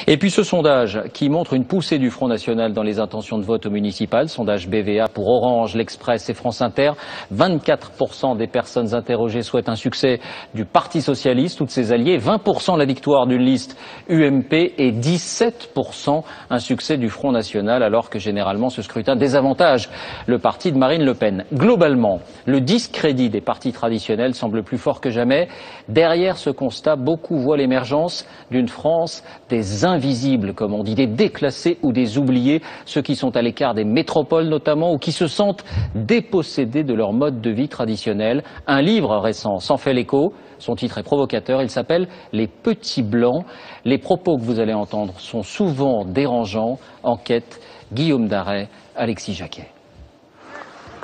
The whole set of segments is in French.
Et puis ce sondage qui montre une poussée du Front National dans les intentions de vote au municipal, sondage BVA pour Orange, l'Express et France Inter. 24% des personnes interrogées souhaitent un succès du Parti Socialiste, toutes ses alliés, 20% la victoire d'une liste UMP et 17% un succès du Front National, alors que généralement ce scrutin désavantage le parti de Marine Le Pen. Globalement, le discrédit des partis traditionnels semble plus fort que jamais. Derrière ce constat, beaucoup voient l'émergence d'une France des invisibles, comme on dit, des déclassés ou des oubliés, ceux qui sont à l'écart des métropoles notamment, ou qui se sentent dépossédés de leur mode de vie traditionnel. Un livre récent s'en fait l'écho. Son titre est provocateur, il s'appelle « Les petits blancs ». Les propos que vous allez entendre sont souvent dérangeants. Enquête, Guillaume Daret, Alexis Jacquet.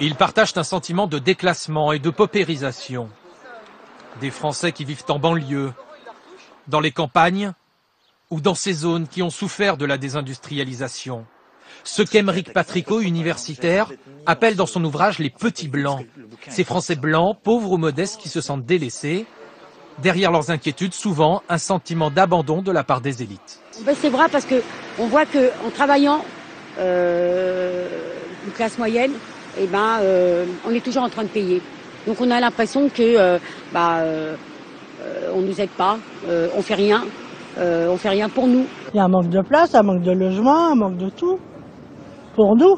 Ils partagent un sentiment de déclassement et de paupérisation. Des Français qui vivent en banlieue, dans les campagnes ou dans ces zones qui ont souffert de la désindustrialisation. Ce qu'Aymeric Patricot, universitaire, appelle dans son ouvrage les petits blancs. Ces Français blancs, pauvres ou modestes, qui se sentent délaissés. Derrière leurs inquiétudes, souvent, un sentiment d'abandon de la part des élites. On baisse les bras parce qu'on voit qu'en travaillant, une classe moyenne, on est toujours en train de payer. Donc on a l'impression que on nous aide pas, on fait rien pour nous. Il y a un manque de place, un manque de logement, un manque de tout. Pour nous.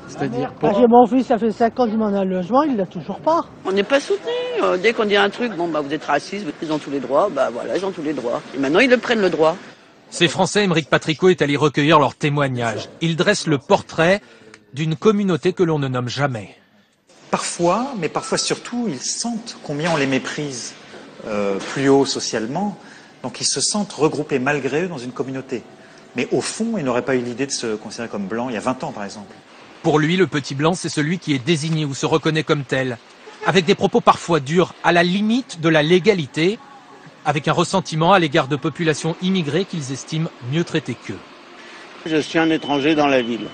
C'est-à-dire J'ai mon fils, ça fait 5 ans qu'il demande un logement, il l'a toujours pas. On n'est pas soutenu. Dès qu'on dit un truc, vous êtes raciste, ils ont tous les droits, voilà, ils ont tous les droits. Et maintenant ils le prennent le droit. Ces Français, Aymeric Patricot est allé recueillir leurs témoignages. Il dresse le portrait d'une communauté que l'on ne nomme jamais. Parfois, mais parfois surtout, ils sentent combien on les méprise plus haut socialement. Donc ils se sentent regroupés malgré eux dans une communauté. Mais au fond, ils n'auraient pas eu l'idée de se considérer comme blancs il y a 20 ans, par exemple. Pour lui, le petit blanc, c'est celui qui est désigné ou se reconnaît comme tel, avec des propos parfois durs, à la limite de la légalité, avec un ressentiment à l'égard de populations immigrées qu'ils estiment mieux traitées qu'eux. Je suis un étranger dans la ville.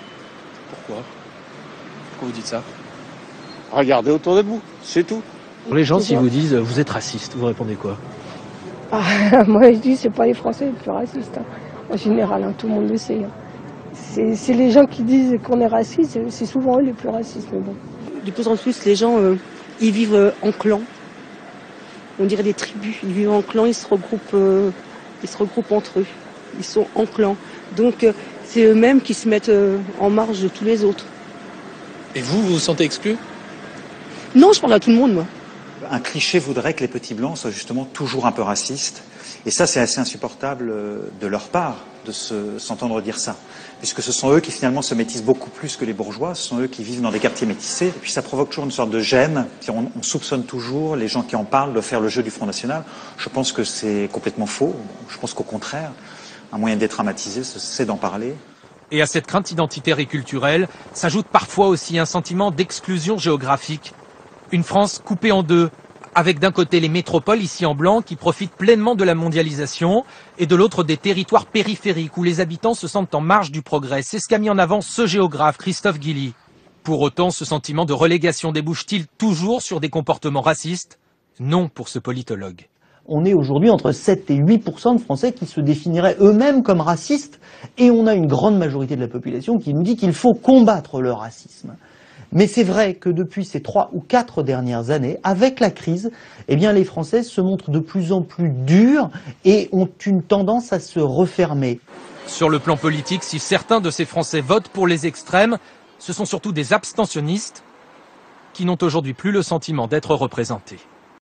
Pourquoi vous dites ça? Regardez autour de vous, c'est tout. Les gens, si vous disent vous êtes raciste, vous répondez quoi? Moi, je dis c'est pas les Français les plus racistes. En général, tout le monde le sait. C'est les gens qui disent qu'on est raciste, c'est souvent eux les plus racistes. Mais bon. De plus en plus, les gens, ils vivent en clan. On dirait des tribus. Ils vivent en clan, ils se regroupent entre eux. Ils sont en clan. Donc, c'est eux-mêmes qui se mettent en marge de tous les autres. Et vous vous sentez exclu? Non, je parle à tout le monde, moi. Un cliché voudrait que les petits blancs soient justement toujours un peu racistes. Et ça, c'est assez insupportable de leur part de s'entendre dire ça. Puisque ce sont eux qui finalement se métissent beaucoup plus que les bourgeois. Ce sont eux qui vivent dans des quartiers métissés. Et puis ça provoque toujours une sorte de gêne. On soupçonne toujours les gens qui en parlent de faire le jeu du Front National. Je pense que c'est complètement faux. Je pense qu'au contraire, un moyen de dédramatiser, c'est d'en parler. Et à cette crainte identitaire et culturelle s'ajoute parfois aussi un sentiment d'exclusion géographique. Une France coupée en deux, avec d'un côté les métropoles ici en blanc qui profitent pleinement de la mondialisation et de l'autre des territoires périphériques où les habitants se sentent en marge du progrès. C'est ce qu'a mis en avant ce géographe Christophe Guilly. Pour autant, ce sentiment de relégation débouche-t-il toujours sur des comportements racistes? Non pour ce politologue. On est aujourd'hui entre 7 et 8% de Français qui se définiraient eux-mêmes comme racistes et on a une grande majorité de la population qui nous dit qu'il faut combattre le racisme. Mais c'est vrai que depuis ces 3 ou 4 dernières années, avec la crise, les Français se montrent de plus en plus durs et ont une tendance à se refermer. Sur le plan politique, si certains de ces Français votent pour les extrêmes, ce sont surtout des abstentionnistes qui n'ont aujourd'hui plus le sentiment d'être représentés.